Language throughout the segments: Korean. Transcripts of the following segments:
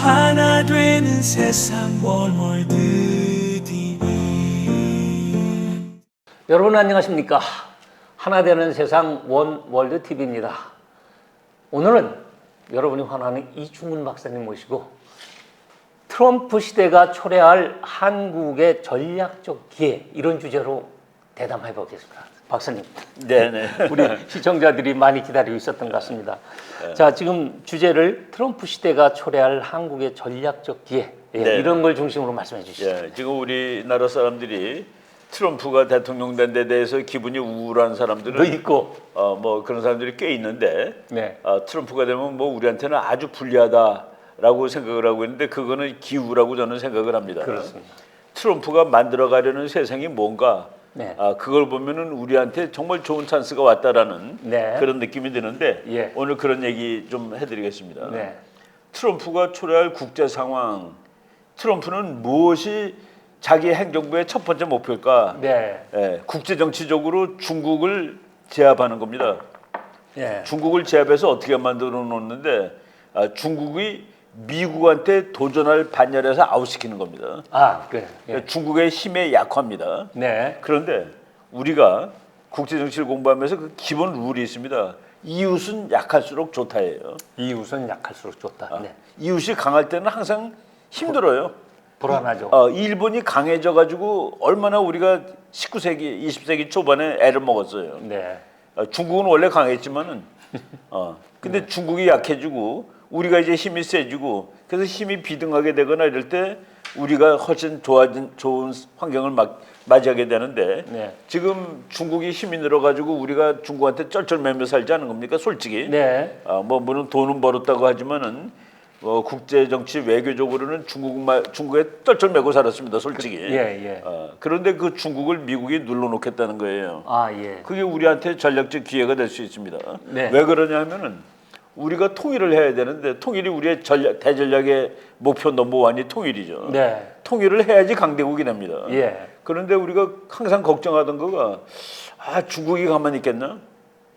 하나 되는 세상 월월드 TV. 여러분 안녕하십니까? 하나 되는 세상 원월드 TV입니다. 오늘은 여러분이 환호하는 이충훈 박사님 모시고 트럼프 시대가 초래할 한국의 전략적 기회, 이런 주제로 대담해 보겠습니다. 박사님, 네네. 우리 시청자들이 많이 기다리고 있었던 것 같습니다. 자, 지금 주제를 트럼프 시대가 초래할 한국의 전략적 기회, 이런 걸 중심으로 말씀해 주시죠. 예, 지금 우리나라 사람들이 트럼프가 대통령 된 데 대해서 기분이 우울한 사람들은 있고, 뭐 그런 사람들이 꽤 있는데, 네. 트럼프가 되면 뭐 우리한테는 아주 불리하다라고 생각을 하고 있는데, 그거는 기우라고 저는 생각을 합니다. 그렇습니다. 트럼프가 만들어가려는 세상이 뭔가, 네. 그걸 보면은 우리한테 정말 좋은 찬스가 왔다라는 네. 그런 느낌이 드는데, 예. 오늘 그런 얘기 좀 해드리겠습니다. 네. 트럼프가 초래할 국제 상황, 트럼프는 무엇이 자기 행정부의 첫 번째 목표일까? 네. 국제 정치적으로 중국을 제압하는 겁니다. 예. 중국을 제압해서 어떻게 만들어 놓는데, 중국이 미국한테 도전할 반열에서 아웃시키는 겁니다. 그래. 예. 중국의 힘에 약화입니다. 네. 그런데 우리가 국제 정치를 공부하면서 그 기본 룰이 있습니다. 이웃은 약할수록 좋다예요. 이웃은 약할수록 좋다. 네. 이웃이 강할 때는 항상 힘들어요. 불안하죠. 일본이 강해져 가지고 얼마나 우리가 19세기, 20세기 초반에 애를 먹었어요. 네. 중국은 원래 강했지만은 근데 중국이 약해지고 우리가 이제 힘이 세지고, 그래서 힘이 비등하게 되거나 이럴 때 우리가 훨씬 좋은 환경을 맞이하게 되는데, 네. 지금 중국이 힘이 늘어 가지고 우리가 중국한테 쩔쩔매며 살지 않은 겁니까, 솔직히? 네. 뭐 물론 돈은 벌었다고 하지만은 국제 정치 외교적으로는 중국에 쩔쩔매고 살았습니다, 솔직히. 예. 그런데 그 중국을 미국이 눌러놓겠다는 거예요. 예. 그게 우리한테 전략적 기회가 될 수 있습니다. 네. 왜 그러냐면은 우리가 통일을 해야 되는데, 통일이 우리의 대전략의 목표 넘버원이 통일이죠. 네. 통일을 해야지 강대국이 됩니다. 예. 그런데 우리가 항상 걱정하던 거가, 중국이 가만히 있겠나?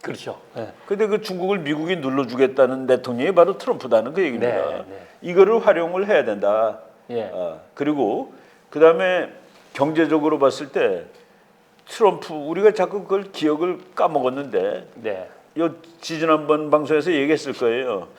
그렇죠. 네. 근데 그 중국을 미국이 눌러주겠다는 대통령이 바로 트럼프다는 그 얘기입니다. 네. 이거를 활용을 해야 된다. 예. 그리고 그 다음에 경제적으로 봤을 때 트럼프, 우리가 자꾸 그걸 기억을 까먹었는데, 네. 지난번 방송에서 얘기했을 거예요.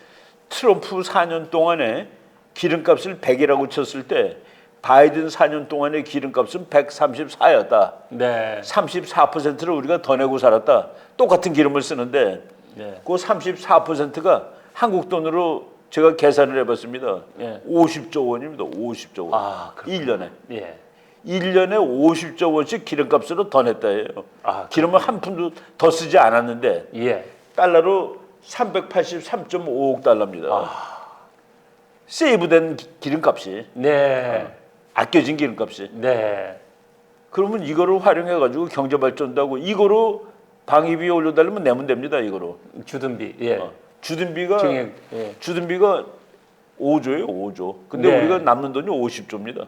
트럼프 4년 동안에 기름값을 100이라고 쳤을 때 바이든 4년 동안의 기름값은 134였다. 네. 34%를 우리가 더 내고 살았다. 똑같은 기름을 쓰는데, 네. 그 34%가 한국 돈으로 제가 계산을 해봤습니다. 예. 50조 원입니다. 50조 원. 1년에. 예. 1년에 50조 원씩 기름값으로 더 냈다예요. 기름을 한 푼도 더 쓰지 않았는데, 예. 달러로 383.5억 달러입니다. 세이브된 기름값이, 네. 아껴진 기름값이. 네. 그러면 이거를 활용해가지고 경제 발전도 하고, 이거로 방위비 올려달라면 내면 됩니다. 이거로. 주둔비. 예. 주둔비가 증액, 예. 주둔비가 5조예요, 5조. 근데 네. 우리가 남는 돈이 50조입니다.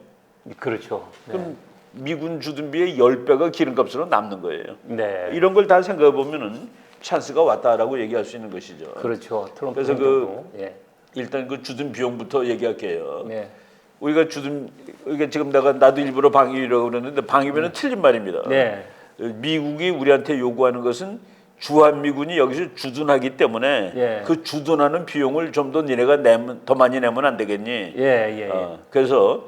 그렇죠. 그럼 미군 주둔비의 10배가 기름값으로 남는 거예요. 네. 이런 걸 다 생각해 보면은 찬스가 왔다라고 얘기할 수 있는 것이죠. 그렇죠. 트럼프 그래서 행정부. 예. 일단 그 주둔 비용부터 얘기할게요. 네. 우리가 지금 나도 일부러 방위비라고 그러는데, 방위비는 틀린 말입니다. 네. 미국이 우리한테 요구하는 것은 주한미군이 여기서 주둔하기 때문에, 예. 그 주둔하는 비용을 좀 더 니네가 더 많이 내면 안 되겠니? 예. 그래서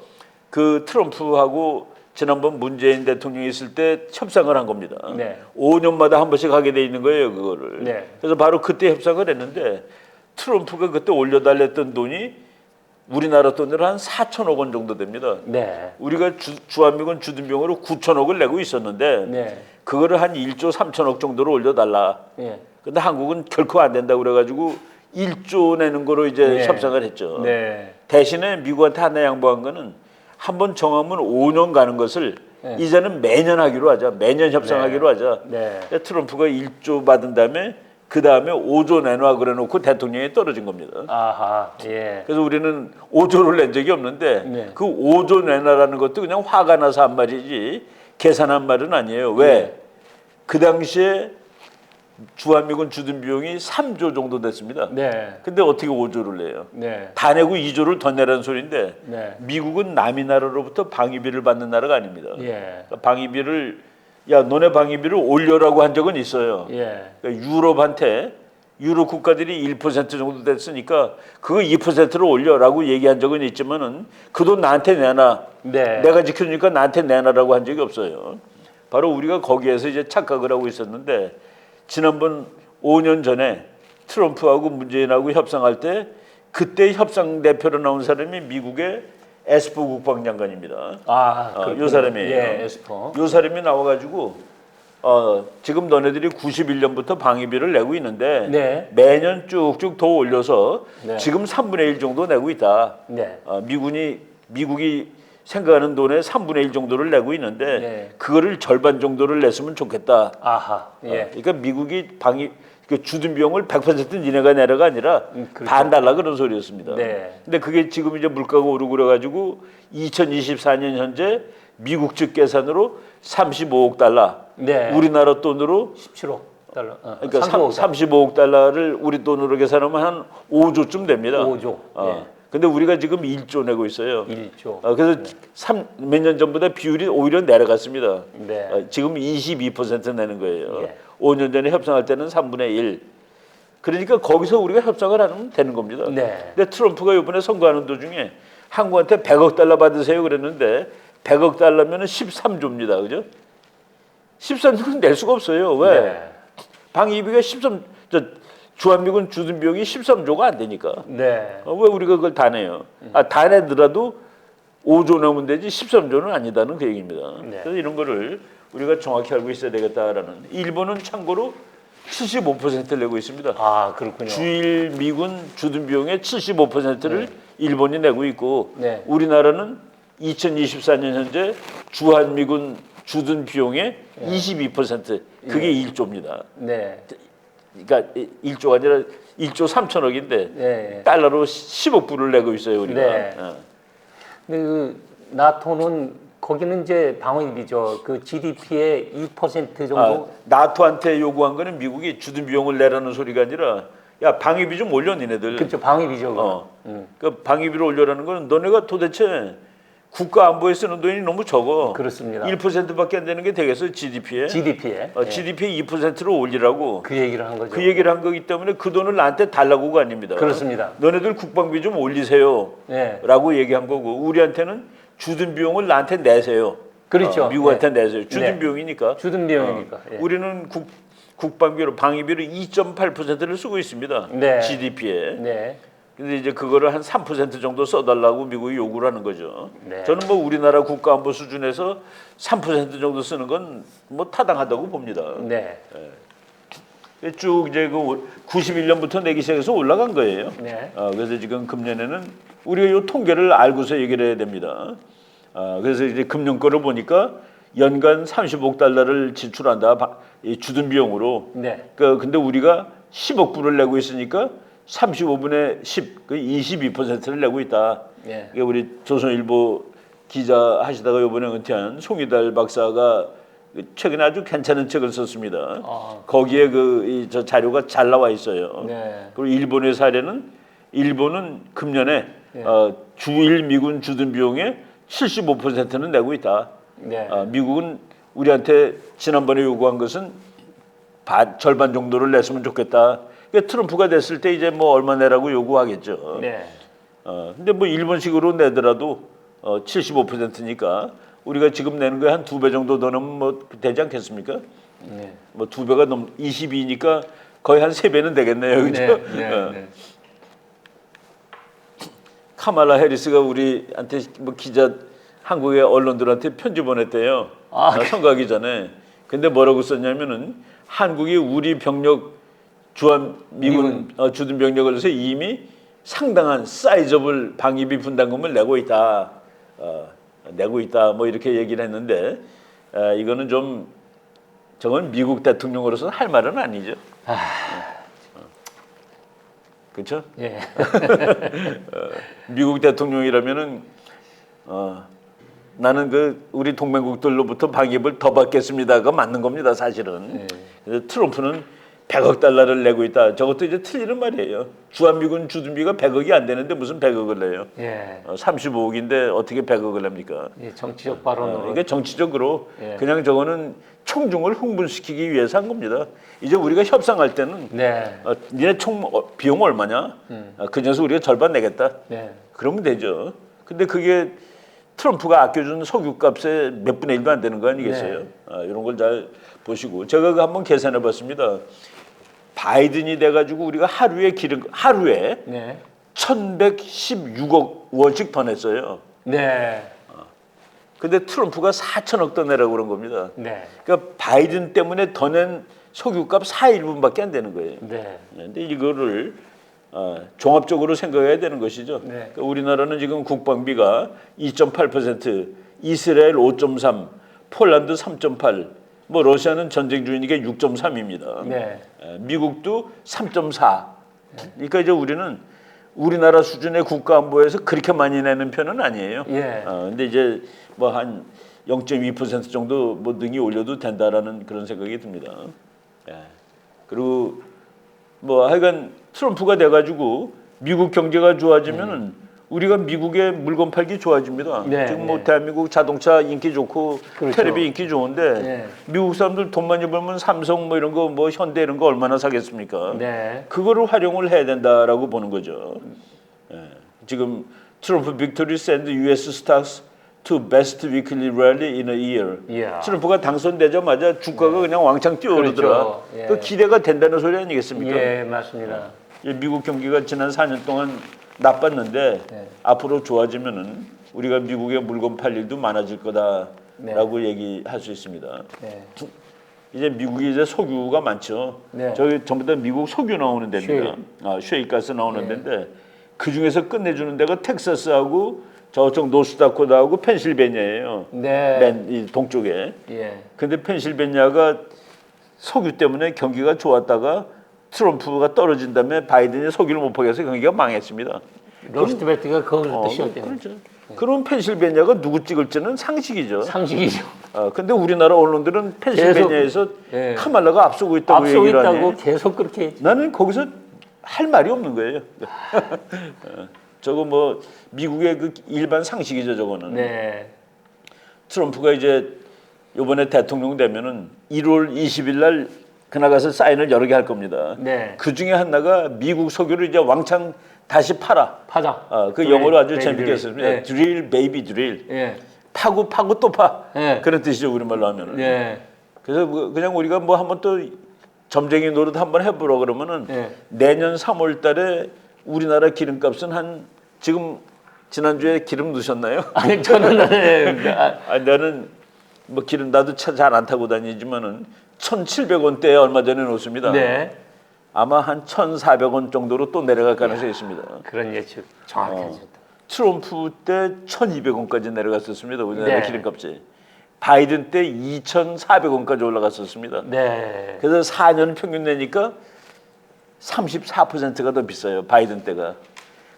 그 트럼프하고 지난번 문재인 대통령이 있을 때 협상을 한 겁니다. 네. 5년마다 한 번씩 하게 돼 있는 거예요, 그거를. 네. 그래서 바로 그때 협상을 했는데, 트럼프가 그때 올려달랬던 돈이 우리나라 돈으로 한 4천억 원 정도 됩니다. 네. 우리가 주한미군 주둔비용으로 9천억을 내고 있었는데, 네. 그거를 한 1조 3천억 정도로 올려달라. 예. 근데 한국은 결코 안 된다고 그래가지고 1조 내는 거로 이제 네. 협상을 했죠. 네. 대신에 미국한테 하나 양보한 거는, 한번 정하면 5년 가는 것을 네. 이제는 매년 하기로 하자. 매년 협상하기로 하자. 네. 트럼프가 1조 받은 다음에 그 다음에 5조 내놔 그래놓고 대통령이 떨어진 겁니다. 아하. 예. 그래서 우리는 5조를 낸 적이 없는데, 네. 그 5조 내놔라는 것도 그냥 화가 나서 한 말이지 계산한 말은 아니에요. 왜? 그 당시에 주한미군 주둔 비용이 3조 정도 됐습니다. 네. 근데 어떻게 5조를 내요? 네. 다 내고 2조를 더 내라는 소리인데 네. 미국은 남의 나라로부터 방위비를 받는 나라가 아닙니다. 예. 그러니까 방위비를 야 너네 방위비를 올려라고 한 적은 있어요. 예. 그러니까 유럽한테 유럽 국가들이 1% 정도 됐으니까 그거 2%로 올려라고 얘기한 적은 있지만은 그 돈 나한테 내놔. 네. 내가 지켜주니까 나한테 내놔라고 한 적이 없어요. 바로 우리가 거기에서 이제 착각을 하고 있었는데 지난번 5년 전에 트럼프하고 문재인하고 협상할 때 그때 협상 대표로 나온 사람이 미국의 에스퍼 국방장관입니다. 요 사람이에요. 예, 에스퍼. 요 사람이 나와가지고 지금 너네들이 91년부터 방위비를 내고 있는데 네. 매년 쭉쭉 더 올려서 네. 지금 3분의 1 정도 내고 있다. 네. 미국이 생각하는 돈의 3분의 1 정도를 내고 있는데 네. 그거를 절반 정도를 냈으면 좋겠다. 아하. 예. 그러니까 미국이 그 주둔 비용을 100% 니네가 내라가 아니라 그렇죠. 반 달라 그런 소리였습니다. 네. 근데 그게 지금 이제 물가가 오르고 그래가지고 2024년 현재 미국 측 계산으로 35억 달러, 네. 우리나라 돈으로 17억 달러. 그러니까 35억 35억 달러를 우리 돈으로 계산하면 한 5조쯤 됩니다. 5조. 예. 근데 우리가 지금 1조 내고 있어요. 1조. 그래서 몇 년 전보다 비율이 오히려 내려갔습니다. 네. 지금 22% 내는 거예요. 예. 5년 전에 협상할 때는 3분의 1. 그러니까 거기서 우리가 협상을 하면 되는 겁니다. 네. 근데 트럼프가 이번에 선거하는 도중에 한국한테 100억 달러 받으세요 그랬는데 100억 달러면 13조입니다. 그죠? 13조는 낼 수가 없어요. 왜? 네. 방위비가 주한미군 주둔 비용이 13조가 안 되니까. 네. 왜 우리가 그걸 다 내요? 다 내더라도 5조 넘으면 되지 13조는 아니다는 그 얘기입니다. 네. 그래서 이런 거를 우리가 정확히 알고 있어야 되겠다라는. 일본은 참고로 75%를 내고 있습니다. 아, 그렇군요. 주일 미군 주둔 비용의 75%를 일본이 내고 있고 네. 우리나라는 2024년 현재 주한 미군 주둔 비용의 22% 그게 1조입니다. 네. 그러니까 1조가 아니라 1조 3천억인데 네. 달러로 10억 불을 내고 있어요 우리가. 네. 근데 그 나토는 거기는 이제 방위비죠. 그 GDP의 2% 정도. 나토한테 요구한 거는 미국이 주둔 비용을 내라는 소리가 아니라 야 방위비 좀 올려 니네들. 그렇죠. 방위비죠. 그 방위비를 올려라는 거는 너네가 도대체 국가 안보에 쓰는 돈이 너무 적어. 그렇습니다. 1%밖에 안 되는 게 되겠어요 GDP에? GDP에. GDP의 2%로 올리라고. 그 얘기를 한 거죠. 그 얘기를 한 거기 때문에 그 돈을 나한테 달라고가 아닙니다. 그렇습니다. 너네들 국방비 좀 올리세요. 네. 라고 얘기한 거고 우리한테는 주둔 비용을 나한테 내세요. 그렇죠. 미국한테 네. 내세요. 주둔 네. 비용이니까. 주둔 비용이니까. 예. 우리는 국방비로 방위비로 2.8%를 쓰고 있습니다. 네. GDP에. 네. 근데 이제 그거를 한 3% 정도 써달라고 미국이 요구를 하는 거죠. 네. 저는 뭐 우리나라 국가안보 수준에서 3% 정도 쓰는 건 뭐 타당하다고 봅니다. 네. 쭉 이제 그 91년부터 내기 시작해서 올라간 거예요. 네. 그래서 지금 금년에는 우리가 이 통계를 알고서 얘기를 해야 됩니다. 그래서 이제 금년 거를 보니까 연간 35억 달러를 지출한다 이 주둔 비용으로. 네. 근데 우리가 10억 불을 내고 있으니까 35분의 10, 그 22%를 내고 있다. 네. 이게 우리 조선일보 기자 하시다가 이번에 은퇴한 송이달 박사가 최근에 아주 괜찮은 책을 썼습니다. 거기에 저 자료가 잘 나와 있어요. 네. 그리고 일본의 사례는 일본은 금년에 네. 주일 미군 주둔 비용의 75%는 내고 있다. 네. 미국은 우리한테 지난번에 요구한 것은 절반 정도를 냈으면 좋겠다. 그러니까 트럼프가 됐을 때 이제 뭐 얼마 내라고 요구하겠죠. 네. 근데 뭐 일본식으로 내더라도 75%니까 우리가 지금 내는 거에 한 2배 정도 더 넣으면 뭐 되지 않겠습니까? 네. 뭐 2배가 22니까 거의 한 3배는 되겠네요. 그죠? 네. 카말라 해리스가 우리한테 뭐 기자 한국의 언론들한테 편지 보냈대요. 선거하기 전에. 근데 뭐라고 썼냐면은 한국이 우리 병력 주한 미군 주둔 병력을 해서 이미 상당한 사이즈업을 방위비 분담금을 내고 있다. 뭐 이렇게 얘기를 했는데 이거는 좀 저건 미국 대통령으로서는 할 말은 아니죠. 그렇죠? 예. 미국 대통령이라면은 나는 그 우리 동맹국들로부터 방위비를 더 받겠습니다가 맞는 겁니다, 사실은. 그래서 트럼프는 100억 달러를 내고 있다. 저것도 이제 틀리는 말이에요. 주한미군 주둔비가 100억이 안 되는데 무슨 100억을 내요? 예. 35억인데 어떻게 100억을 냅니까? 예, 정치적 발언으로. 그러니까 정치적으로 예. 그냥 저거는 총중을 흥분시키기 위해서 한 겁니다. 이제 우리가 협상할 때는 네. 니네 총 비용 얼마냐? 그 중에서 우리가 절반 내겠다. 네. 그러면 되죠. 근데 그게 트럼프가 아껴준 석유값의 몇 분의 1도 안 되는 거 아니겠어요? 네. 이런 걸 잘 보시고 제가 그거 한번 계산해 봤습니다. 바이든이 돼가지고 우리가 하루에 네. 1,116억 원씩 더 냈어요. 네. 근데 트럼프가 4천억 더 내라고 그런 겁니다. 네. 그러니까 바이든 때문에 더 낸 석유값 4일 분밖에 안 되는 거예요. 네. 근데 이거를 종합적으로 생각해야 되는 것이죠. 네. 그러니까 우리나라는 지금 국방비가 2.8%, 이스라엘 5.3, 폴란드 3.8, 뭐 러시아는 전쟁 중이니까 6.3입니다. 네. 미국도 3.4. 그러니까 이제 우리는 우리나라 수준의 국가안보에서 그렇게 많이 내는 편은 아니에요. 예. 근데 이제 뭐 한 0.2% 정도 뭐 능이 올려도 된다라는 그런 생각이 듭니다. 예. 그리고 뭐 하여간 트럼프가 돼가지고 미국 경제가 좋아지면은 우리가 미국의 물건 팔기 좋아집니다. 네, 지금 뭐 네. 대한민국 자동차 인기 좋고 그렇죠. 테레비 인기 좋은데 네. 미국 사람들 돈 많이 벌면 삼성 뭐 이런 거 뭐 현대 이런 거 얼마나 사겠습니까? 네. 그거를 활용을 해야 된다라고 보는 거죠. 예. 지금 트럼프 빅토리 send U.S. stocks to best weekly rally in a year. 이야. 트럼프가 당선되자마자 주가가 그냥 왕창 뛰어오르더라. 그렇죠. 예. 그 기대가 된다는 소리 아니겠습니까? 예, 맞습니다. 미국 경기가 지난 4년 동안 나빴는데 네. 앞으로 좋아지면은 우리가 미국에 물건 팔 일도 많아질 거다라고 얘기할 수 있습니다. 네. 이제 미국이 이제 석유가 많죠. 네. 저기 전부 다 미국 석유 나오는 데입니다. 쉐이가스 나오는 데인데 그 중에서 끝내주는 데가 텍사스하고 저쪽 노스다코다하고 펜실베니아예요. 네. 맨 이 동쪽에. 예. 근데 펜실베니아가 석유 때문에 경기가 좋았다가 트럼프가 떨어진 다음에 바이든이 석유를 못 파게 해서 경기가 망했습니다. 로스트벨트가 거기서 시작된 그렇죠. 그럼 펜실베니아가 누구 찍을지는 상식이죠. 상식이죠. 근데 우리나라 언론들은 펜실베니아에서 예. 카말라가 앞서고 있다고 앞서고 얘기를 있다고 하네. 계속 그렇게 했죠. 나는 거기서 할 말이 없는 거예요. 저거 뭐 미국의 그 일반 상식이죠, 저거는. 네. 트럼프가 이제 이번에 대통령 되면은 1월 20일 날 그날 가서 사인을 여러 개 할 겁니다. 네. 그 중에 하나가 미국 석유를 이제 왕창 다시 팔아. 파자. 그 영어로 아주 베이비 재밌게 했습니다. 네. 드릴, 베이비 드릴. 예. 파고 파고 또 파. 네. 그런 뜻이죠, 우리말로 하면은. 예. 그래서 그냥 우리가 뭐 한번 또 점쟁이 노릇 한번 해보라 그러면은 네. 내년 3월달에 우리나라 기름값은 한 지금 지난주에 기름 넣으셨나요? 아니 저는 나는 뭐 기름 나도 차 잘 안 타고 다니지만은 1,700원대에 얼마 전에 놓습니다. 네. 아마 한 1,400원 정도로 또 내려갈 가능성이 있습니다. 그런 예측 정확히 하셨다. 트럼프 때 1,200원까지 내려갔었습니다. 우리나라 네. 기름값이. 바이든 때 2,400원까지 올라갔었습니다. 네. 그래서 4년 평균 내니까 34%가 더 비싸요. 바이든 때가.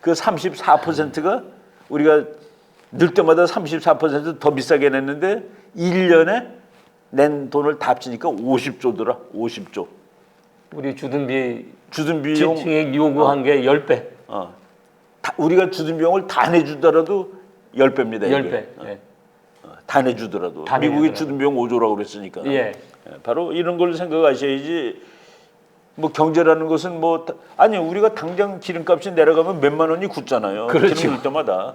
그 34%가 우리가 늘 때마다 34%더 비싸게 냈는데 1년에 낸 돈을 다 합치니까 50조더라. 50조. 우리 주둔비 주둔비용 지층액 요구한 게 10배. 우리가 주둔비용을 다 내주더라도 10배입니다. 10배. 예. 다 내주더라도. 다 미국이 내주더라도. 주둔비용 5조라고 그랬으니까. 예. 바로 이런 걸 생각하셔야지. 뭐 경제라는 것은 뭐 아니 우리가 당장 기름값이 내려가면 몇만 원이 굳잖아요. 그렇죠. 기름 넣을 때마다.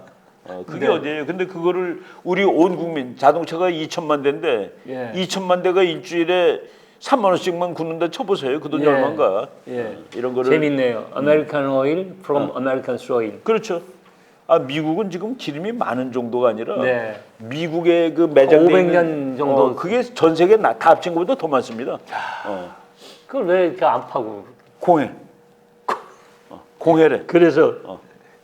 그게 네. 어디예요? 근데 그거를 우리 온 국민 자동차가 2천만 대인데 예. 2천만 대가 일주일에 3만 원씩만 굳는다 쳐보세요. 그 돈이 예. 얼마인가? 예. 이런 거를 재밌네요. 아메리칸 오일 from American soil. 그렇죠. 미국은 지금 기름이 많은 정도가 아니라 네. 미국의 그 매장 500년 정도. 그게 전 세계 다 합친 것보다 더 많습니다. 그걸 왜 이렇게 안 파고? 공해. 공해래. 그래서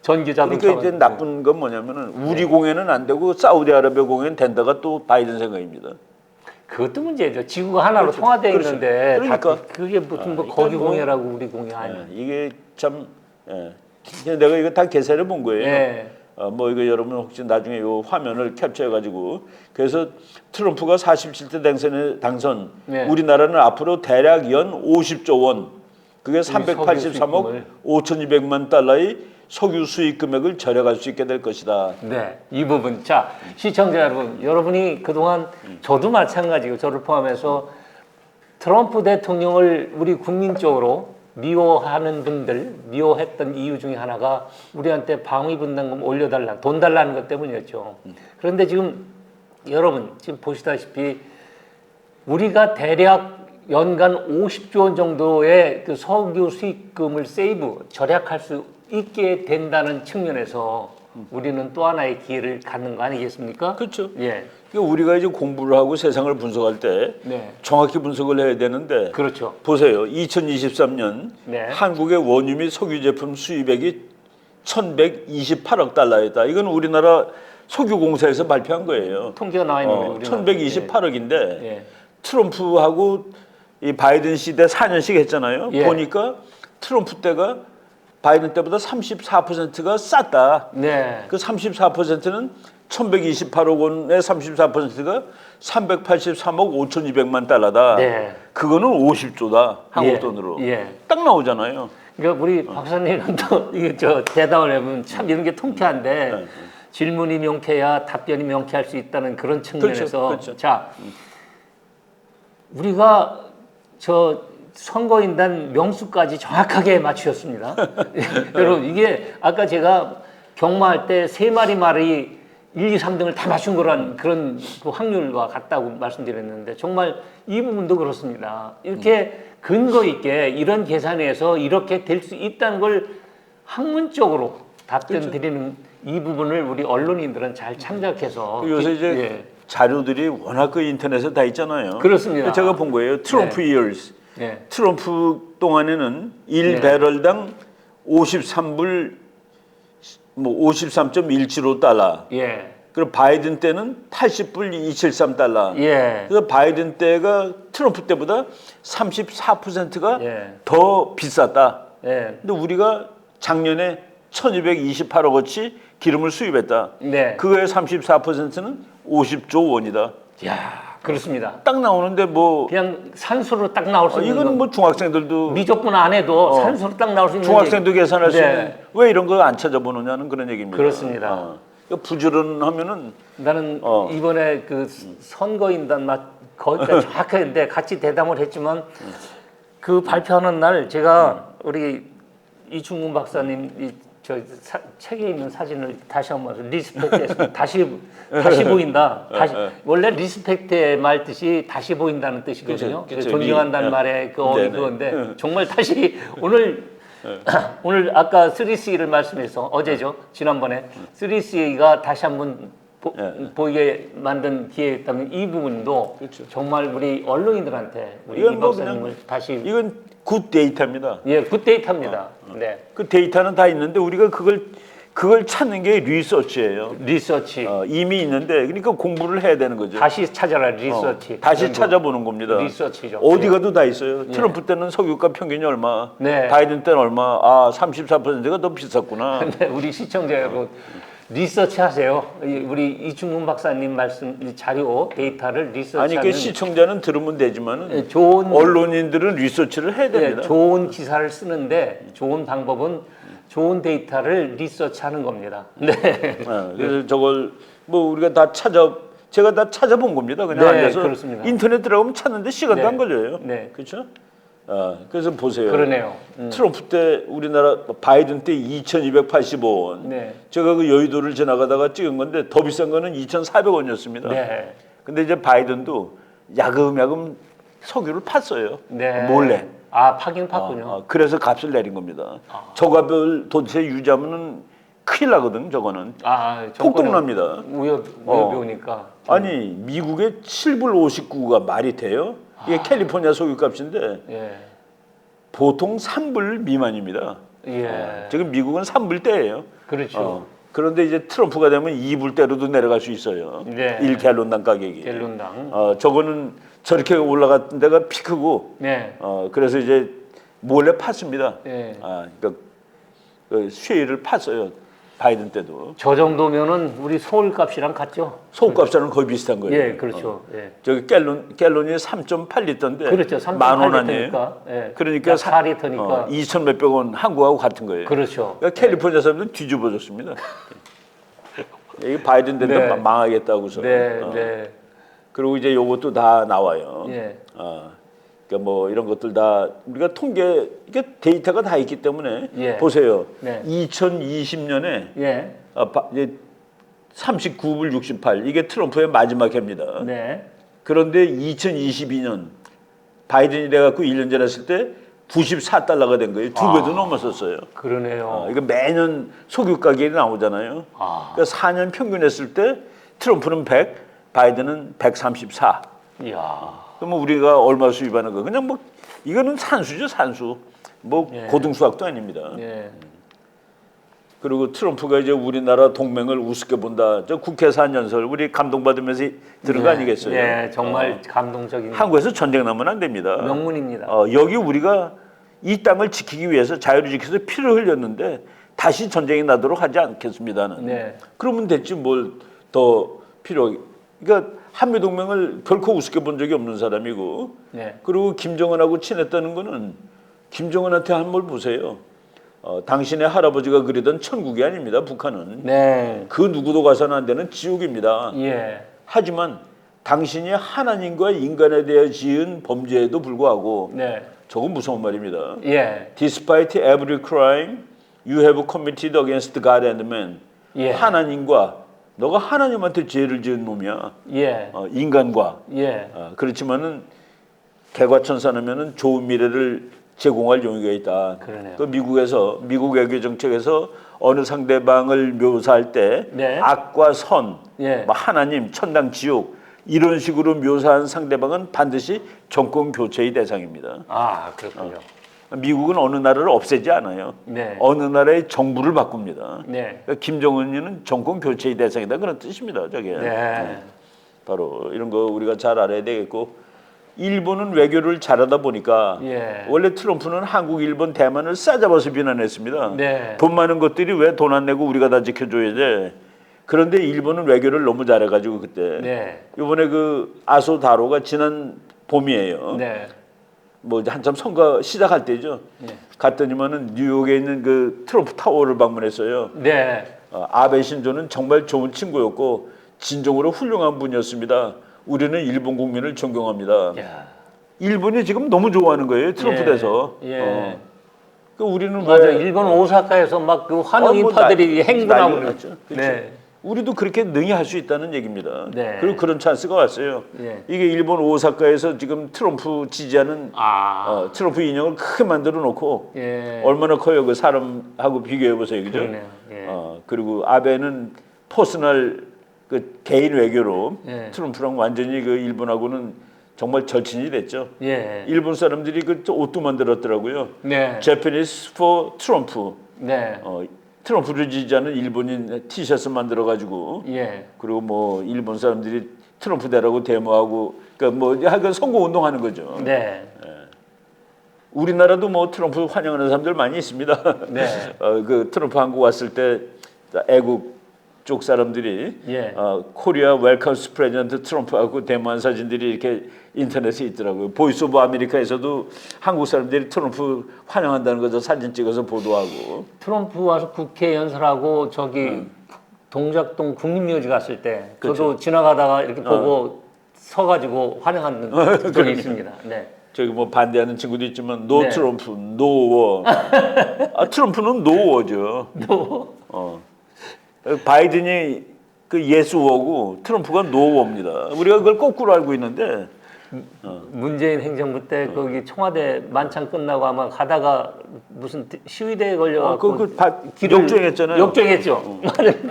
전기 자동차. 그러니까 이제 나쁜 건 뭐냐면은 우리 공해는 안 되고 사우디아라비아 공해는 된다가 또 바이든 생각입니다. 그것도 문제죠. 지구가 하나로 그렇죠. 통화되어 그렇죠. 있는데 그러니까. 그게 무슨 뭐 그러니까 거기 뭐- 공해라고 우리 공해 아니야. 이게 참 내가 이거 다 계산해 본 거예요. 예. 뭐 이거 여러분 혹시 나중에 요 화면을 캡처해가지고 그래서 트럼프가 47대 당선 네. 우리나라는 앞으로 대략 연 50조 원 그게 석유 383억 수익금을. 5,200만 달러의 석유 수익 금액을 절약할 수 있게 될 것이다. 네, 이 부분. 자, 시청자 여러분, 여러분이 그동안 저도 마찬가지고 저를 포함해서 트럼프 대통령을 우리 국민적으로 미워하는 분들, 미워했던 이유 중에 하나가 우리한테 방위분담금 올려달라, 돈 달라는 것 때문이었죠. 그런데 지금 여러분, 지금 보시다시피 우리가 대략 연간 50조 원 정도의 그 석유 수익금을 절약할 수 있게 된다는 측면에서 우리는 또 하나의 기회를 갖는 거 아니겠습니까? 그렇죠. 예. 그러니까 우리가 이제 공부를 하고 세상을 분석할 때 네. 정확히 분석을 해야 되는데 그렇죠. 보세요. 2023년 네. 한국의 원유 및 석유 제품 수입액이 1,128억 달러였다. 이건 우리나라 석유공사에서 발표한 거예요. 통계가 나와 있는 거예요. 1,128억인데 예. 트럼프하고 이 바이든 시대 4년씩 했잖아요. 예. 보니까 트럼프 때가 바이든 때보다 34%가 쌌다. 네. 그 34%는 1,128억 원의 34%가 383억 5,200만 달러다. 네. 그거는 50조다. 한국 예. 돈으로. 예. 딱 나오잖아요. 그러니까 우리 박사님은 또 이게 저 대답을 해보면 참 이런 게 통쾌한데 질문이 명쾌해야 답변이 명쾌할 수 있다는 그런 측면에서 그렇죠. 자 우리가 저 선거인단 명수까지 정확하게 맞추셨습니다. 여러분 이게 아까 제가 경마할 때 세 마리 말이 1, 2, 3등을 다 맞춘 거란 그런 그 확률과 같다고 말씀드렸는데 정말 이 부분도 그렇습니다. 이렇게 근거 있게 이런 계산에서 이렇게 될 수 있다는 걸 학문적으로 답변 드리는 이 부분을 우리 언론인들은 잘 참작해서 요새 이제 예. 자료들이 워낙 그 인터넷에 다 있잖아요. 그렇습니다. 제가 본 거예요. 트럼프 years. 네. 트럼프 동안에는 1 네. 배럴당 53불 뭐 53.175달러. 예. 그리고 바이든 때는 80불 273달러. 예. 그래서 바이든 때가 트럼프 때보다 34%가 예. 더 비쌌다. 예. 근데 우리가 작년에 1,228억 어치 기름을 수입했다. 네. 그거의 34%는 50조 원이다. 야, 그렇습니다. 딱 나오는데 뭐 그냥 산수로 딱 나올 수 있는 이거는 건 뭐 중학생들도 미적분 안 해도 산수로 딱 나올 수 있는 중학생도 게- 계산할 수 네. 있는 왜 이런 거 안 찾아보느냐는 그런 얘기입니다. 그렇습니다. 그러니까 부지런하면은 나는 어. 이번에 그 선거인단 거기까지 정확했는데 같이 대담을 했지만 그 발표하는 날 제가 우리 이충근 박사님 책에 있는 사진을 다시 한번 리스펙트해서 다시 보인다. 다시 원래 리스펙트의 말 뜻이 다시 보인다는 뜻이거든요. 그쵸. 존경한다는 말의 그 어휘 네네. 그건데 정말 다시 오늘 아까 3C를 말씀해서 어제죠. 지난번에 3C가 다시 한번 보이게 만든 기회였다면 이 부분도 정말 우리 언론인들한테 우리 이건 이 뭐 박사님을 그냥 다시 이건 굿 데이터입니다. 예, 굿데이터입니다. 네. 그 데이터는 다 있는데 우리가 그걸 찾는 게 리서치예요. 리서치. 이미 있는데 그러니까 공부를 해야 되는 거죠. 다시 찾아라 리서치. 다시 찾아보는 겁니다. 리서치죠. 어디 가도 다 있어요. 트럼프 때는 석유가 평균이 얼마, 네. 바이든 때는 얼마, 아 34%가 더 비쌌구나. 근데 우리 시청자 여러분 리서치 하세요. 우리 이충근 박사님 말씀 이 자료 데이터를 리서치하는 아니 그 시청자는 들으면 되지만은 예, 좋은 언론인들은 리서치를 해야 됩니다. 예, 좋은 기사를 쓰는데 좋은 방법은 좋은 데이터를 리서치하는 겁니다. 네. 그래서 저걸 뭐 우리가 제가 다 찾아본 겁니다. 그냥 네, 앉아서 그렇습니다. 인터넷 들어가면 찾는데 시간도 네. 안 걸려요. 네. 그렇죠? 그래서 보세요. 그러네요. 트럼프 때 우리나라 바이든 때 2,285원. 네. 제가 그 여의도를 지나가다가 찍은 건데 더 비싼 거는 2,400원이었습니다. 네. 근데 이제 바이든도 야금야금 석유를 팠어요. 네. 몰래. 아, 파긴 팠군요. 그래서 값을 내린 겁니다. 저 값을 도대체 유지하면은 큰일 나거든. 저거는 아, 폭등납니다. 위협이 오니까. 아니 미국의 7불 59가 말이 돼요? 이게 캘리포니아 석유값인데 예. 보통 3불 미만입니다. 예. 지금 미국은 3불대예요. 그렇죠. 그런데 이제 트럼프가 되면 2불대로도 내려갈 수 있어요. 네. 1갤론당 가격이. 갤론당. 저거는 저렇게 올라갔던 데가 피크고. 네. 그래서 이제 몰래 팠습니다. 네. 그러니까 그 쉐일을 팠어요. 바이든 때도 저 정도면은 우리 서울값이랑 같죠? 소값과는 거의 비슷한 거예요. 예, 그렇죠. 예. 저기 갤론이 3.8리터인데 그렇죠. 만 원 아니에요. 3.8리터니까. 예. 그러니까 4리터니까. 2천 몇백 원 한국하고 같은 거예요. 그렇죠. 그러니까 캘리포니아 사람들은 뒤집어졌습니다. 이 바이든 때도 네. 망하겠다고서. 네, 네. 그리고 이제 요것도 다 나와요. 예. 그러니까 뭐 이런 것들 다 우리가 통계 이게 데이터가 다 있기 때문에 예. 보세요. 네. 2020년에 예. 39불 68 이게 트럼프의 마지막 해입니다. 네. 그런데 2022년 바이든이 돼갖고 1년 전에 했을 때 94달러가 된 거예요. 두 배도 넘었었어요. 그러네요. 이거 매년 석유 가격이 나오잖아요. 그러니까 4년 평균 했을 때 트럼프는 100, 바이든은 134. 이야. 그러면 우리가 얼마 수입하는 거? 그냥 뭐 이거는 산수죠, 산수. 뭐 예. 고등수학도 아닙니다. 예. 그리고 트럼프가 이제 우리나라 동맹을 우습게 본다. 저 국회 4년설 우리 감동받으면서 들은 거 아니겠어요? 예, 정말 감동적인 한국에서 전쟁 나면 안 됩니다. 명문입니다. 여기 우리가 이 땅을 지키기 위해서 자유를 지켜서 피를 흘렸는데 다시 전쟁이 나도록 하지 않겠습니다는. 네. 그러면 됐지 뭘 더 필요. 그러니까 한미 동맹을 결코 우습게 본 적이 없는 사람이고. 네. 그리고 김정은하고 친했다는 거는 김정은한테 한 걸 보세요. 당신의 할아버지가 그리던 천국이 아닙니다. 북한은. 네. 그 누구도 가서는 안 되는 지옥입니다. 예. 하지만 당신이 하나님과 인간에 대해 지은 범죄에도 불구하고 네. 저건 무서운 말입니다. 예. Despite every crime you have committed against God and man. 예. 하나님과 너가 하나님한테 죄를 지은 놈이야. 예. 인간과. 예. 그렇지만은 개과천선하면은 좋은 미래를 제공할 용의가 있다. 그러네요. 그 미국에서 미국 외교 정책에서 어느 상대방을 묘사할 때 네. 악과 선, 예. 뭐 하나님, 천당, 지옥 이런 식으로 묘사한 상대방은 반드시 정권 교체의 대상입니다. 아, 그렇군요. 미국은 어느 나라를 없애지 않아요. 네. 어느 나라의 정부를 바꿉니다. 네. 그러니까 김정은이는 정권 교체의 대상이다 그런 뜻입니다. 저게. 네. 바로 이런 거 우리가 잘 알아야 되겠고 일본은 외교를 잘하다 보니까 예. 원래 트럼프는 한국, 일본, 대만을 싸잡아서 비난했습니다. 네. 돈 많은 것들이 왜 돈 안 내고 우리가 다 지켜줘야 돼. 그런데 일본은 외교를 너무 잘해가지고 그때 네. 이번에 그 아소다로가 지난 봄이에요. 네. 뭐 한참 선거 시작할 때죠. 네. 갔더니만은 뉴욕에 있는 그 트럼프 타워를 방문했어요. 네. 아베 신조는 정말 좋은 친구였고 진정으로 훌륭한 분이었습니다. 우리는 일본 국민을 존경합니다. 야. 일본이 지금 너무 좋아하는 거예요. 트럼프 예. 돼서. 예. 그 우리는 맞아. 왜 일본 오사카에서 막 그 환영 인파들이 행군하고 난리 그랬죠. 났죠. 그렇죠. 네. 우리도 그렇게 능히 할 수 있다는 얘기입니다. 네. 그리고 그런 찬스가 왔어요. 예. 이게 일본 오사카에서 지금 트럼프 지지하는 트럼프 인형을 크게 만들어 놓고 예. 얼마나 커요. 그 사람하고 비교해 보세요. 그죠? 그러네요. 예. 그리고 아베는 퍼스널 그 개인 외교로 예. 트럼프랑 완전히 그 일본하고는 정말 절친이 됐죠. 예. 일본 사람들이 그 옷도 만들었더라고요. 네. Japanese for 트럼프. 네. 트럼프를 지지하는 일본인 티셔츠 만들어 가지고 예. 그리고 뭐 일본 사람들이 트럼프 대라고 데모하고 그러니까 뭐 하여간 선거 운동하는 거죠. 네. 우리나라도 뭐 트럼프 환영하는 사람들 많이 있습니다. 네. 그 트럼프 한국 왔을 때 애국 쪽 사람들이 예. 코리아 웰컴스 프레지던트 트럼프하고 데모한 사진들이 이렇게 인터넷에 있더라고요. 보이스 오브 아메리카에서도 한국 사람들이 트럼프 환영한다는 거죠. 사진 찍어서 보도하고. 트럼프 와서 국회 연설하고 저기 동작동 국립묘지 갔을 때 저도 지나가다가 이렇게 보고 서가지고 환영하는 적이 있습니다. 네. 저기 뭐 반대하는 친구도 있지만 노 네. 트럼프, 노워. 트럼프는 노워죠. 또 바이든이 그 예스워고 트럼프가 노워입니다. 우리가 그걸 거꾸로 알고 있는데 문재인 행정부 때 거기 청와대 만찬 끝나고 아마 가다가 무슨 시위대에 걸려갖고 역주행했잖아요. 역주행했죠.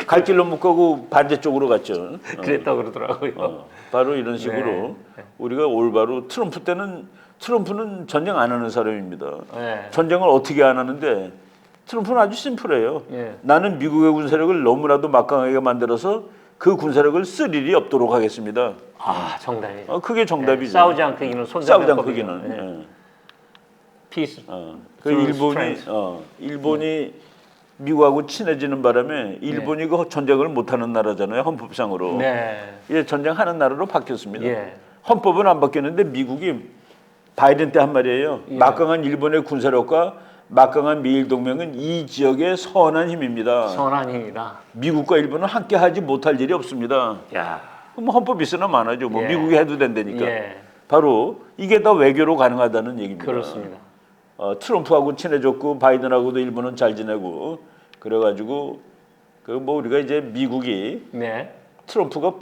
갈 길로 못 가고 반대쪽으로 갔죠. 그랬다 그러더라고요. 바로 이런 식으로 네. 우리가 올바로 트럼프는 전쟁 안 하는 사람입니다. 네. 전쟁을 어떻게 안 하는데 트럼프는 아주 심플해요. 예. 나는 미국의 군사력을 너무나도 막강하게 만들어서 그 군사력을 쓸 일이 없도록 하겠습니다. 아 정답이죠. 그게 정답이죠. 싸우지 않고 이기는 싸우지 않고 손잡이법이죠. 이기는. 네. 예. 피스. 그 through 일본이 strength. 일본이 미국하고 친해지는 바람에 일본이 그 전쟁을 못하는 나라잖아요, 헌법상으로. 네. 이제 전쟁하는 나라로 바뀌었습니다. 예. 헌법은 안 바뀌었는데 미국이 바이든 때 한 말이에요. 예. 막강한 일본의 군사력과 막강한 미일 동맹은 이 지역의 선한 힘입니다. 선한 힘이다. 미국과 일본은 함께 하지 못할 일이 없습니다. 야. 그럼 헌법 있으나 마나죠. 뭐 예. 미국이 해도 된다니까. 예. 바로 이게 다 외교로 가능하다는 얘기입니다. 그렇습니다. 트럼프하고 친해졌고 바이든하고도 일본은 잘 지내고 그래가지고 그 뭐 우리가 이제 미국이 네. 트럼프가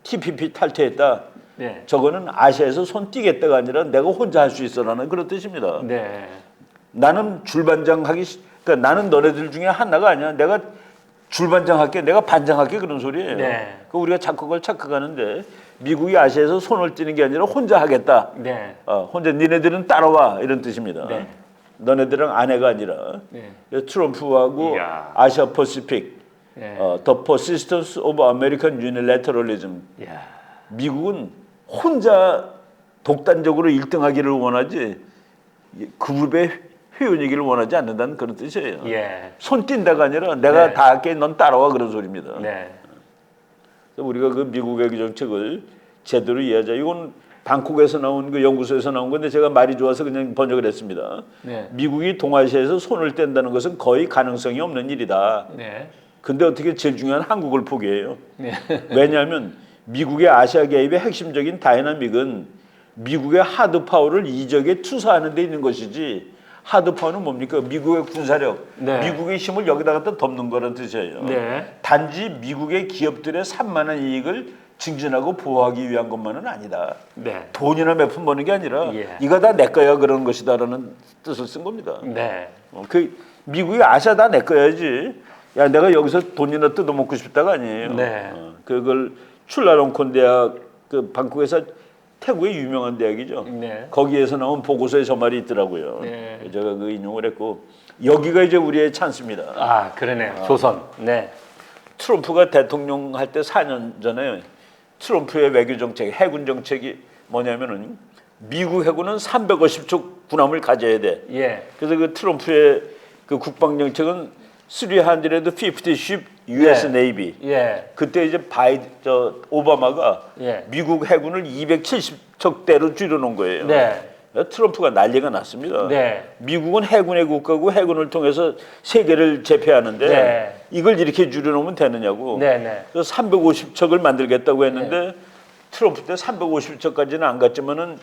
TPP 탈퇴했다. 네. 저거는 아시아에서 손 띄겠다가 아니라 내가 혼자 할 수 있어라는 그런 뜻입니다. 네. 나는 줄반장하기 그러니까 나는 너네들 중에 하나가 아니야. 내가 줄반장할게, 내가 반장할게 그런 소리예요. 네. 그 우리가 자꾸 그걸 착각하는데 미국이 아시아에서 손을 띄는 게 아니라 혼자 하겠다. 네. 혼자 니네들은 따라와 이런 뜻입니다. 네. 너네들은 아내가 아니라 네. 트럼프하고 이야. 아시아 퍼시픽, 네. The Persistence of American Unilateralism. 야. 미국은 혼자 독단적으로 1등하기를 원하지 그룹의 회원이기를 원하지 않는다는 그런 뜻이에요. 예. 손 띈다가 아니라 내가 네. 다 할게 넌 따라와 그런 소리입니다. 네. 그래서 우리가 그 미국 외교 정책을 제대로 이해하자. 이건 방콕에서 나온 그 연구소에서 나온 건데 제가 말이 좋아서 그냥 번역을 했습니다. 네. 미국이 동아시아에서 손을 뗀다는 것은 거의 가능성이 없는 일이다. 네. 근데 어떻게 제일 중요한 한국을 포기해요? 네. 왜냐하면 미국의 아시아 개입의 핵심적인 다이나믹은 미국의 하드 파워를 이적에 투사하는 데 있는 것이지 하드 파워는 뭡니까? 미국의 군사력, 네. 미국의 힘을 여기다 갖다 덮는 거란 뜻이에요. 네. 단지 미국의 기업들의 산만한 이익을 증진하고 보호하기 위한 것만은 아니다. 네. 돈이나 몇 푼 버는 게 아니라 예. 이거 다 내 거야 그런 것이다라는 뜻을 쓴 겁니다. 네. 그 미국이 아시아 다 내 거야지. 야 내가 여기서 돈이나 뜯어먹고 싶다가 아니에요. 네. 그걸 출라롱콘 대학 그 방콕에서 태국의 유명한 대학이죠. 네. 거기에서 나온 보고서에 저 말이 있더라고요. 네. 제가 그 인용을 했고 여기가 이제 우리의 찬스입니다. 아, 그러네요. 조선. 네. 트럼프가 대통령 할 때 4년 전에 트럼프의 외교 정책, 해군 정책이 뭐냐면은 미국 해군은 350척 군함을 가져야 돼. 예. 그래서 그 트럼프의 그 국방 정책은 350 ship US 네. Navy. 예. 그때 이제 오바마가 예. 미국 해군을 270척대로 줄여놓은 거예요. 네. 트럼프가 난리가 났습니다. 네. 미국은 해군의 국가고 해군을 통해서 세계를 제패하는데 네. 이걸 이렇게 줄여놓으면 되느냐고. 네, 네. 그래서 350척을 만들겠다고 했는데 트럼프 때 350척까지는 안 갔지만은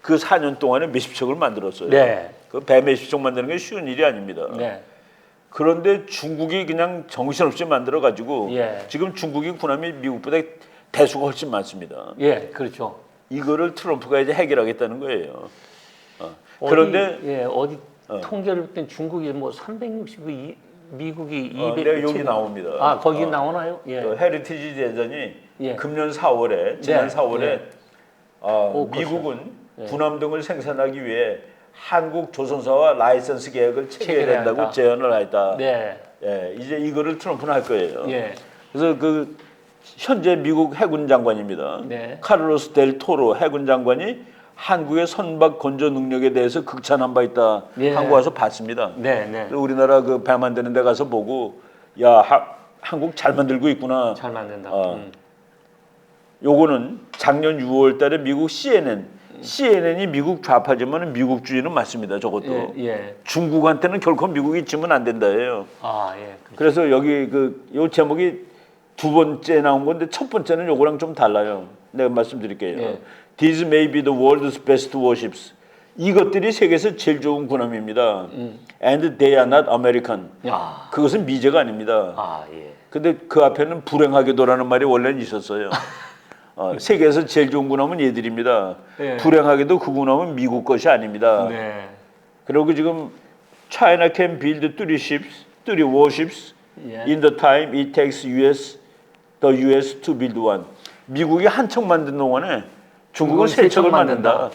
그 4년 동안에 몇십 척을 만들었어요. 네. 그 배 몇십 척 만드는 게 쉬운 일이 아닙니다. 네. 그런데 중국이 그냥 정신없이 만들어 가지고 예. 지금 중국이 군함이 미국보다 대수가 훨씬 많습니다. 예, 그렇죠. 이거를 트럼프가 이제 해결하겠다는 거예요. 어디, 그런데 예, 어디 통계를 볼 땐 중국이 뭐 360, 미국이 200. 내가 여기 나옵니다. 아, 거기 나오나요? 예. 그 헤리티지 대전이 예. 금년 4월에 지난 네. 4월에 예. 미국은 군함 등을 생산하기 위해 한국 조선사와 라이선스 계약을 체결해야 체결해야 된다고 한다. 제안을 했다. 네. 예, 이제 이거를 트럼프는 할 거예요. 예. 그래서 그 현재 미국 해군 장관입니다. 네. 카를로스 델 토로 해군 장관이 한국의 선박 건조 능력에 대해서 극찬한 바 있다. 예. 한국 와서 봤습니다. 네, 네. 그래서 우리나라 그 배 만드는 데 가서 보고 야 한국 잘 만들고 있구나. 잘 만든다. 요거는 작년 6월 달에 미국 CNN이 미국 좌파지만 미국주의는 맞습니다. 저것도. 예, 예. 중국한테는 결코 미국이 지면 안 된다예요. 아, 예. 그래서 여기 요 제목이 두 번째 나온 건데 첫 번째는 요거랑 좀 달라요. 내가 말씀드릴게요. 예. These may be the world's best warships. 이것들이 세계에서 제일 좋은 군함입니다. And they are not American. 야. 그것은 미제가 아닙니다. 아, 예. 근데 그 앞에는 불행하게도라는 말이 원래는 있었어요. 세계에서 제일 좋은 군함은 얘들입니다. 예. 불행하게도 그 군함은 미국 것이 아닙니다. 네. 그리고 지금 China can build 30 warships 예. in the time it takes the US to build one. 미국이 한 척 만든 동안에 중국은 세 척을 만든다.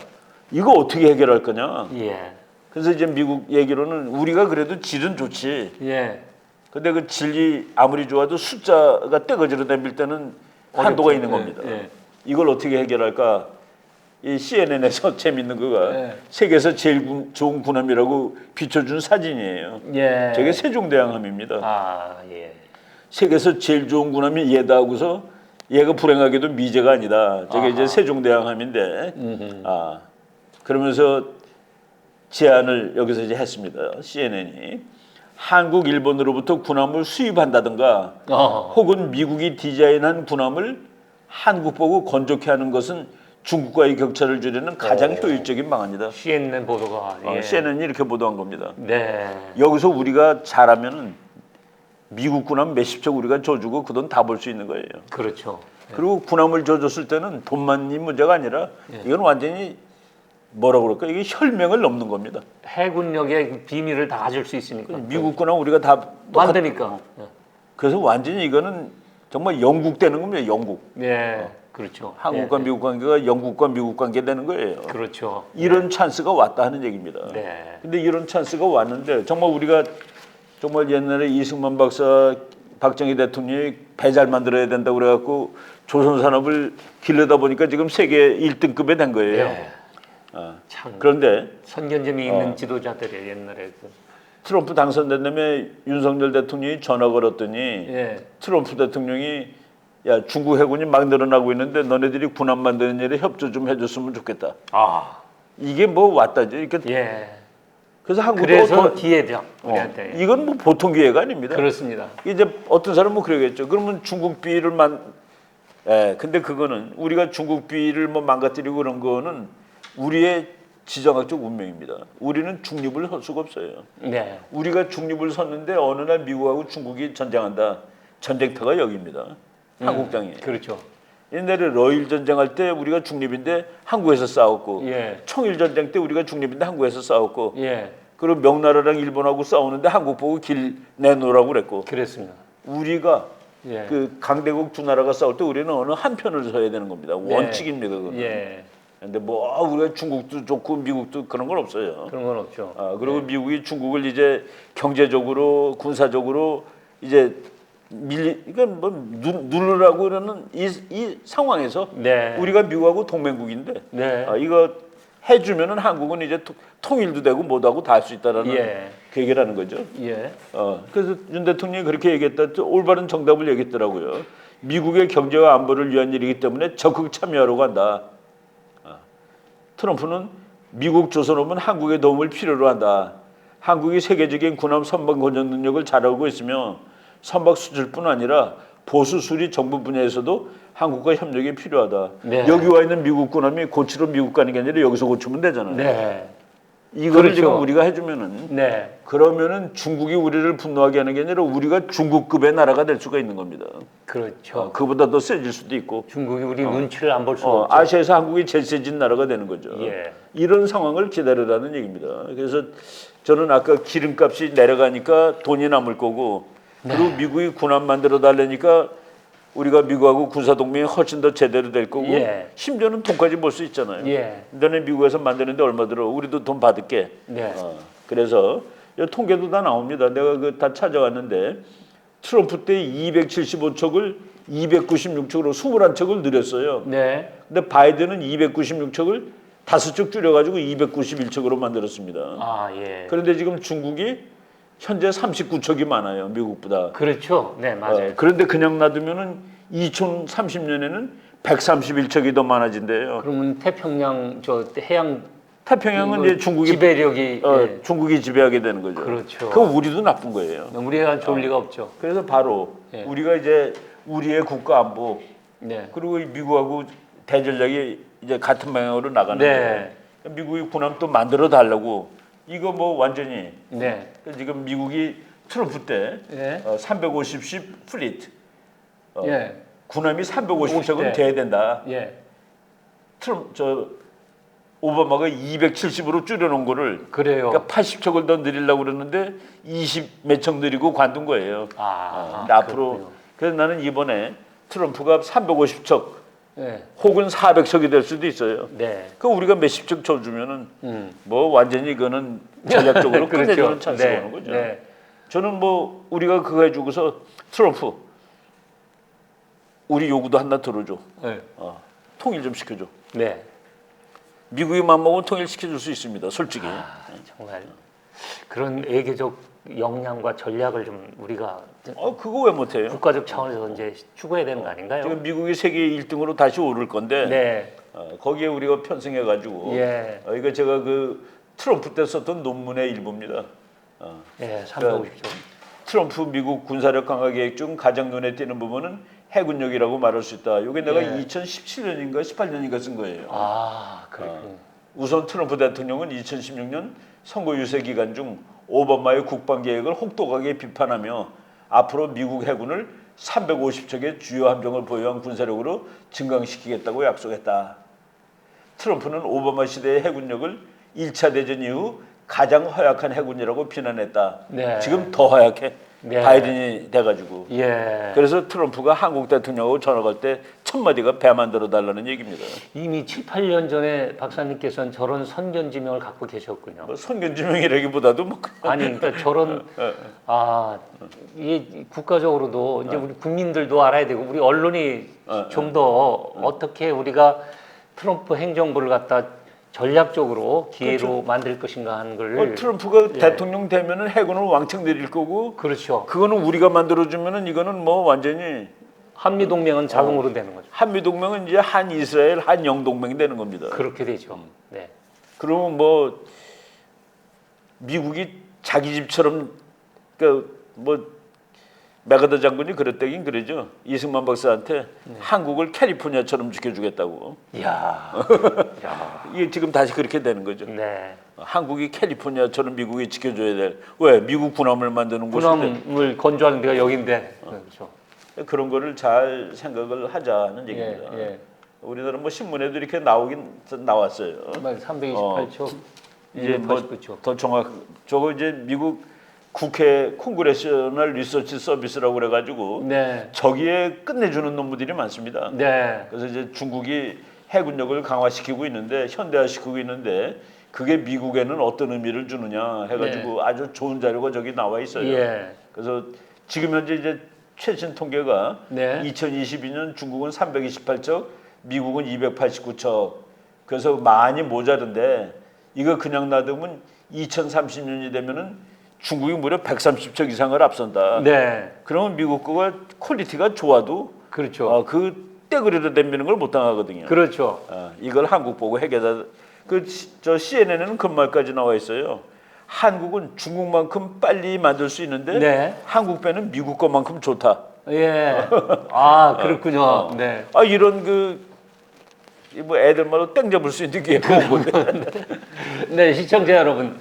이거 어떻게 해결할 거냐? 예. 그래서 이제 미국 얘기로는 우리가 그래도 질은 좋지. 예. 근데 그 질이 아무리 좋아도 숫자가 떼거지로 덤빌 때는 한도가 있는 겁니다. 예. 이걸 어떻게 해결할까? 이 CNN에서 재밌는 거가 네. 세계에서 제일 좋은 군함이라고 비춰준 사진이에요. 예. 저게 세종대왕함입니다. 아, 예. 세계에서 제일 좋은 군함이 얘다 하고서 얘가 불행하게도 미제가 아니다. 저게 이제 세종대왕함인데 그러면서 제안을 여기서 이제 했습니다. CNN이 한국, 일본으로부터 군함을 수입한다든가 혹은 미국이 디자인한 군함을 한국 보고 건조케 하는 것은 중국과의 격차를 줄이는 가장 효율적인 방안이다. CNN 보도가 예. CNN이 이렇게 보도한 겁니다. 네. 여기서 우리가 잘하면은 미국 군함 몇십 척 우리가 줘주고 그 돈 다 벌 수 있는 거예요. 그렇죠. 그리고 군함을 줘줬을 때는 돈만이 문제가 아니라 이건 완전히 뭐라 그럴까 이게 혈맹을 넘는 겁니다. 해군력의 비밀을 다 가질 수 있으니까. 미국 군함 우리가 다 만드니까. 그래서 완전히 이거는 정말 영국 되는 겁니다. 영국. 예. 그렇죠. 한국과 미국 관계가 영국과 미국 관계 되는 거예요. 그렇죠. 이런 찬스가 왔다 하는 얘기입니다. 네. 근데 이런 찬스가 왔는데 정말 우리가 정말 옛날에 이승만 박사 박정희 대통령이 배 잘 만들어야 된다고 그래갖고 조선산업을 길러다 보니까 지금 세계 1등급에 된 거예요. 예. 참 그런데 선견점이 있는 지도자들이 옛날에 트럼프 당선된 다음에 윤석열 대통령이 전화 걸었더니 예. 트럼프 대통령이 야 중국 해군이 막 늘어나고 있는데 너네들이 군함 만드는 일에 협조 좀 해줬으면 좋겠다. 아. 이게 뭐 왔다죠. 이렇게 예. 그래서 한국도 그래서 기회죠. 우리한테. 이건 뭐 보통 기회가 아닙니다. 그렇습니다. 이제 어떤 사람은 뭐 그러겠죠. 그러면 중국 비를 근데 그거는 우리가 중국 비를 뭐 망가뜨리고 그런 거는 우리의 지정학적 운명입니다. 우리는 중립을 할 수가 없어요. 네. 우리가 중립을 섰는데 어느 날 미국하고 중국이 전쟁한다. 전쟁터가 여기입니다. 한국 땅이. 그렇죠. 옛날에 러일 전쟁할 때 우리가 중립인데 한국에서 싸웠고 예. 청일 전쟁 때 우리가 중립인데 한국에서 싸웠고 예. 그리고 명나라랑 일본하고 싸우는데 한국 보고 길 내놓으라고 그랬고 그랬습니다. 우리가 예. 그 강대국 두 나라가 싸울 때 우리는 어느 한편을 서야 되는 겁니다. 원칙입니다. 그거는. 예. 근데 뭐 우리가 중국도 좋고 미국도 그런 건 없어요. 그런 건 없죠. 그리고 미국이 중국을 이제 경제적으로 군사적으로 이제 그러니까 뭐 누르라고 그러는 이 상황에서 네. 우리가 미국하고 동맹국인데 네. 이거 해주면은 한국은 이제 통일도 되고 뭐도 다 할 수 있다라는 예. 그 얘기를 하는 거죠. 예. 그래서 윤 대통령이 그렇게 얘기했다. 또 올바른 정답을 얘기했더라고요. 미국의 경제와 안보를 위한 일이기 때문에 적극 참여하려고 한다. 트럼프는 미국 조선업은 한국의 도움을 필요로 한다. 한국이 세계적인 군함 선박 건전 능력을 잘 알고 있으며 선박 수출뿐 아니라 보수 수리 정부 분야에서도 한국과 협력이 필요하다. 네. 여기 와 있는 미국 군함이 고치러 미국 가는 게 아니라 여기서 고치면 되잖아요. 네. 이거를 그렇죠. 지금 우리가 해주면은 네. 그러면은 중국이 우리를 분노하게 하는 게 아니라 우리가 중국급의 나라가 될 수가 있는 겁니다. 그렇죠. 그보다 더 세질 수도 있고. 중국이 우리 눈치를 안 볼 수 없죠. 아시아에서 한국이 제일 세진 나라가 되는 거죠. 예. 이런 상황을 기다리라는 얘기입니다. 그래서 저는 아까 기름값이 내려가니까 돈이 남을 거고 그리고 미국이 군함 만들어 달라니까 우리가 미국하고 군사동맹이 훨씬 더 제대로 될 거고 예. 심지어는 돈까지 벌 수 있잖아요. 예. 너네 미국에서 만드는데 얼마 들어? 우리도 돈 받을게. 네. 그래서 이 통계도 다 나옵니다. 내가 그 다 찾아왔는데 트럼프 때 275척을 296척으로 21척을 늘렸어요. 네. 근데 바이든은 296척을 5척 줄여가지고 291척으로 만들었습니다. 아, 예. 그런데 지금 중국이 현재 39척이 많아요. 미국보다. 그렇죠. 네, 맞아요. 그런데 그냥 놔두면은 2030년에는 131척이 더 많아진대요. 그러면 태평양 저 해양 태평양은 이제 중국이 지배력이 예. 중국이 지배하게 되는 거죠. 그렇죠. 그럼 우리도 나쁜 거예요. 우리가 좋을 리가 없죠. 그래서 바로 예. 우리가 이제 우리의 국가 안보 네. 그리고 미국하고 대전략이 이제 같은 방향으로 나가는 네. 거예요. 미국이 군함 또 만들어 달라고 이거 뭐 완전히 네. 지금 미국이 트럼프 때 예. 350씩 플리트 예. 군함이 350척은 50대. 돼야 된다. 예. 오바마가 270으로 줄여놓은 거를 그래요. 그러니까 80척을 더 늘리려고 그러는데 20 몇 척 늘리고 관둔 거예요. 근데 앞으로 그렇군요. 그래서 나는 이번에 트럼프가 350척 예. 혹은 400척이 될 수도 있어요. 네. 그 우리가 몇십 척 쳐주면은 뭐 완전히 이거는 전략적으로 끝내주는 찬스가 네. 오는 거죠. 네. 저는 뭐 우리가 그거 해주고서 트럼프 우리 요구도 하나 들어줘. 네. 통일 좀 시켜줘. 네. 미국이 맘먹으면 통일시켜줄 수 있습니다. 솔직히. 정말 그런 외교적 역량과 전략을 좀 우리가 그거 왜 못해요? 국가적 차원에서 이제 추구해야 되는 거 아닌가요? 지금 미국이 세계 1등으로 다시 오를 건데 네. 거기에 우리가 편승해가지고 예. 이거 제가 그 트럼프 때 썼던 논문의 일부입니다. 예, 350조. 트럼프 미국 군사력 강화 계획 중 가장 눈에 띄는 부분은 해군력이라고 말할 수 있다. 이게 내가 예. 2017년인가 18년인가 쓴 거예요. 아, 그렇군요. 우선 트럼프 대통령은 2016년 선거 유세 기간 중 오바마의 국방 계획을 혹독하게 비판하며 앞으로 미국 해군을 350척의 주요 함정을 보유한 군사력으로 증강시키겠다고 약속했다. 트럼프는 오바마 시대의 해군력을 1차 대전 이후 가장 허약한 해군이라고 비난했다. 네. 지금 더 허약해. 네. 바이든이 돼가지고. 예. 그래서 트럼프가 한국 대통령하고 전화할 때 첫 마디가 배 만들어 달라는 얘기입니다. 이미 7, 8년 전에 박사님께서는 저런 선견지명을 갖고 계셨군요. 뭐 선견지명이라기보다도 뭐 그냥 아니, 그러니까 저런 이게 국가적으로도 이제 우리 국민들도 알아야 되고 우리 언론이 좀 더 어떻게 우리가 트럼프 행정부를 갖다 전략적으로 기회로 만들 것인가 하는 걸. 트럼프가 대통령 되면은 해군을 왕창 내릴 거고. 그렇죠. 그거는 우리가 만들어주면은 이거는 뭐 완전히 한미 동맹은 자동으로 되는 거죠. 한미 동맹은 이제 한 이스라엘 한 영 동맹이 되는 겁니다. 그렇게 되죠. 네. 그러면 뭐 미국이 자기 집처럼 뭐 메가더 장군이 그랬다긴 그러죠. 이승만 박사한테 한국을 캘리포니아처럼 지켜주겠다고. 이야. 이게 지금 다시 그렇게 되는 거죠. 네. 한국이 캘리포니아처럼 미국이 지켜줘야 될. 왜? 미국 군함을 만드는 곳인데. 군함을 건조하는 데가 여기인데. 그렇죠. 그런 거를 잘 생각을 하자는 얘기입니다. 예. 우리나라 뭐 신문에도 이렇게 나왔어요. 328초. 이제 뭐 289초. 더 정확 저거 이제 미국 국회 콩그레셔널 리서치 서비스라고 그래가지고 네. 저기에 끝내주는 논문들이 많습니다. 네. 그래서 이제 중국이 해군력을 강화시키고 있는데 현대화시키고 있는데 그게 미국에는 어떤 의미를 주느냐 해가지고 아주 좋은 자료가 저기 나와 있어요. 예. 그래서 지금 현재 이제 최신 통계가 네. 2022년 중국은 328척, 미국은 289척. 그래서 많이 모자른데 이거 그냥 놔두면 2030년이 되면은 중국이 무려 130척 이상을 앞선다. 네. 그러면 미국 거가 퀄리티가 좋아도 그렇죠. 그 떼그리로 댐비는 걸 못 당하거든요. 그렇죠. 이걸 한국 보고 해결다. 저 CNN에는 그 말까지 나와 있어요. 한국은 중국만큼 빨리 만들 수 있는데 네. 한국 배는 미국 것만큼 좋다. 예. 그렇군요. 네. 이런 뭐 애들 말로 땡 잡을 수 있는 게 뭐거든. 네, 시청자 여러분.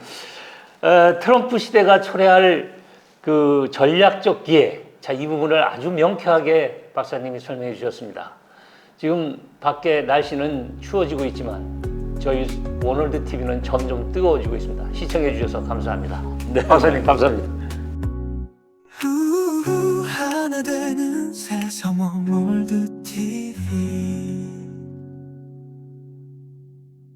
트럼프 시대가 초래할 그 전략적 기회. 자, 이 부분을 아주 명쾌하게 박사님이 설명해 주셨습니다. 지금 밖에 날씨는 추워지고 있지만 저희 워널드 TV는 점점 뜨거워지고 있습니다. 시청해 주셔서 감사합니다. 네. 박사님 감사합니다. 하나 되는 세상 워널드 TV